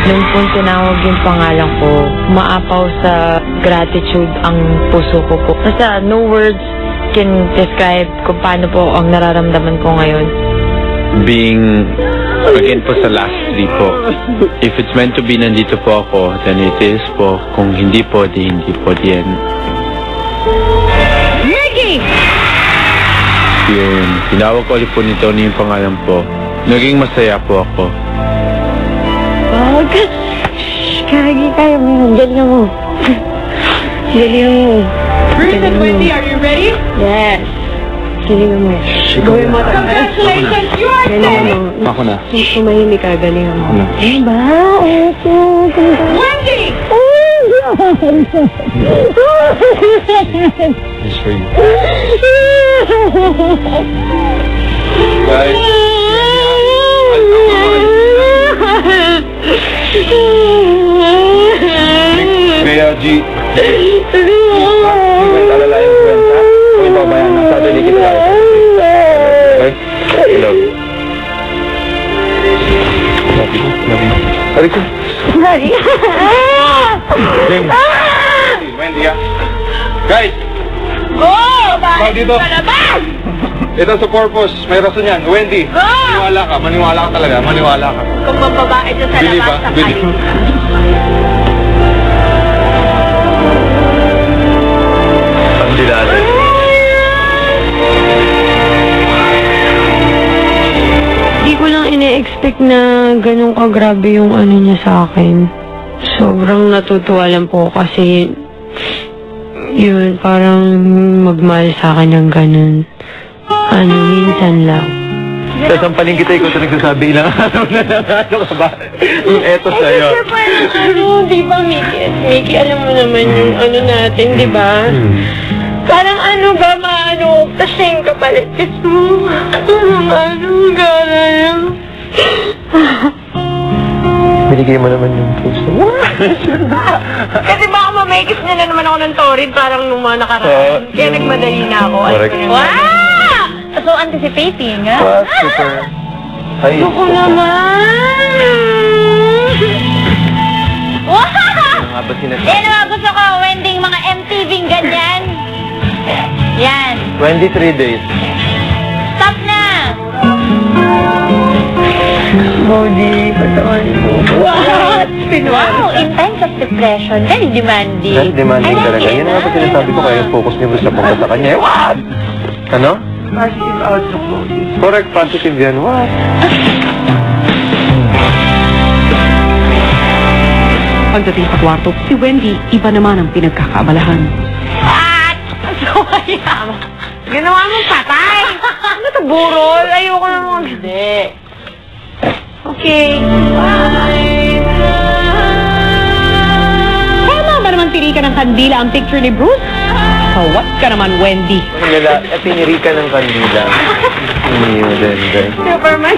Nung po tinawag yung pangalan ko, maapaw sa gratitude ang puso ko po. Basta no words can describe kung paano po ang nararamdaman ko ngayon. Being, again po sa last 3 po, if it's meant to be, nandito po ako, then it is po. Kung hindi po, di hindi po, di yan. Mickey! Yun, tinawag ko ulit po ni Tony yung pangalan po. Naging masaya po ako. Wag! Kagi kayo mo. Galingan mo. Galingan mo. Bruce and Wendy, are you ready? Yes. Galingan mo. Gawin mo. Congratulations, you are Galingan mo. Ako na. Kung tumahimik ka, galingan mo. Ano? Eh ba? Opo. Wendy! It's for you. Guys. Kaya G. Alala yung kwenta. Kung ibabayan ng Saturday kita tayo. Okay? Hello. Love you. Love you. Hari ko. Hari. Wendy ka. Guys! Oh! Bakit dito? Palabas! Ito sa purpose. May rason yan. Wendy, maniwala ka. Maniwala ka talaga. Maniwala ka. Kung mababae siya sa Bili ba? labas sa Bili. kain. Pagdilala. Hindi ko lang ine-expect na ganun kagrabe yung ano niya sa akin. Sobrang natutuwa lang po kasi yun, parang magmahal sa akin ng ganun. Ano, minsan lang. Sasampalin kita, ikaw ito nagsasabi ilang araw na lang. Ano ka ba? Yung eto sa'yo. Ano, di ba, Mickey, alam mo naman yung ano natin, di ba? Parang ano ba, maano, taseng kapalit mo. Ano, gano'n. Binigay mo naman yung post. Kasi baka mamekis niya na naman ako ng torrid parang nung mga nakaraan. Kaya nagmadali na ako. Correct. Wow! So anticipating, ha? Wow, super. Ay, Ako naman! Wow! nga ba sinasabi? Yan ang gusto ko, Wendy, mga MTV ganyan. Yan. 23 days. Stop na! Body, patawan mo. What? Wow, in times of depression, very demanding. That's demanding talaga. Yan nga ba sinasabi ko kaya focus niyo sa punta sa kanya. What? Ano? Positive outlook mo. Correct, positive yan. What? Pagdating sa kwarto, si Wendy, iba naman ang pinagkakabalahan. What? So, ayan. Ginawa mong patay! Ano to, burol? Ayoko na mga hindi. Okay. Tama ba naman tirikan ng kandila ang picture ni Bruce? What ka naman, Wendy? Piniri ka ng kandila. Then. Superman.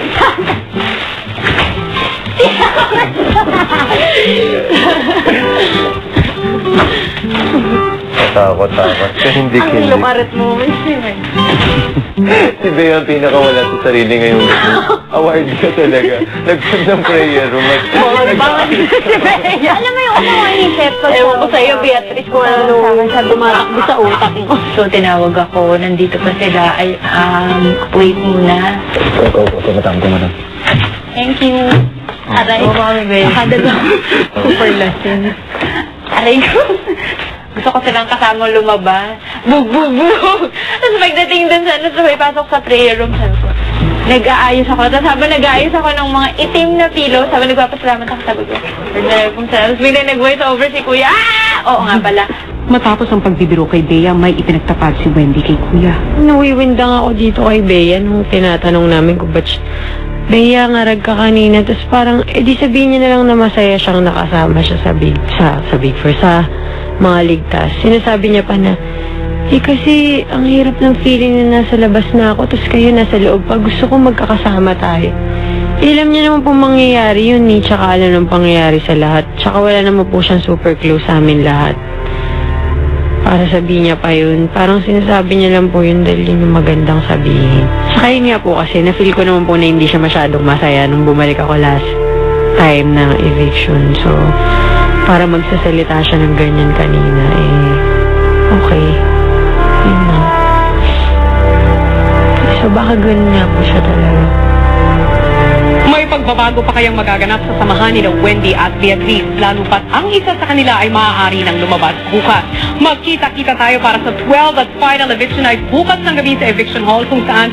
Takot. Kasi hindi Ang kindi. lukaret moments yun eh. Si Bea ang pinakawala sa sarili ngayong award ka talaga. Nagpun ng prayer room. Alam mo yung unang isip ko. Ewan ko sa'yo, Beatrice, kung ano sa tumatakbo sa utak mo. So, tinawag ako. Nandito pa sila. Ay, wait muna. Tumatang. Thank you. Aray. Oo, kami, babe. Nakadalo. Super lasing. Aray ko. Gusto ko silang kasama lumabas. Bug. Tapos pagdating dun sa sabay pasok sa prayer room, sabi ko, nag-aayos ako. Tapos habang nag-aayos ako ng mga itim na pillow, sabi nagpapasalamat ako, sabi ko, tapos bigla nag-voice over si Kuya. Oo nga pala. Matapos ang pagbibiro kay Bea, may ipinagtapad si Wendy kay Kuya. Nawiwindang ako dito kay Bea nung tinatanong namin kung ba't Bea, ngarag ka kanina. Tapos parang, di sabihin niya na lang na masaya siyang nakasama siya sa Big Four, sa mga ligtas. Sinasabi niya pa na, kasi ang hirap ng feeling na nasa labas na ako, tapos kayo nasa loob pa. Gusto ko magkakasama tayo. Alam niya naman pong mangyayari yun, tsaka alam naman pangyayari sa lahat. Tsaka wala naman po siyang super close sa amin lahat. Para sabihin niya pa yun. Parang sinasabi niya lang po yun dahil yun yung magandang sabihin. Tsaka yun nga po kasi, na-feel ko naman po na hindi siya masyadong masaya nung bumalik ako last time ng eviction. So, para magsasalita siya ng ganyan kanina, okay. Yun na. So, baka ganun nga po siya talaga. May pagbabago pa kayang magaganap sa samahan ni Wendy at Beatrice, lalo pat ang isa sa kanila ay maaari nang lumabas bukas. Magkita-kita tayo para sa 12th at final eviction night bukas ng gabi sa Eviction Hall kung saan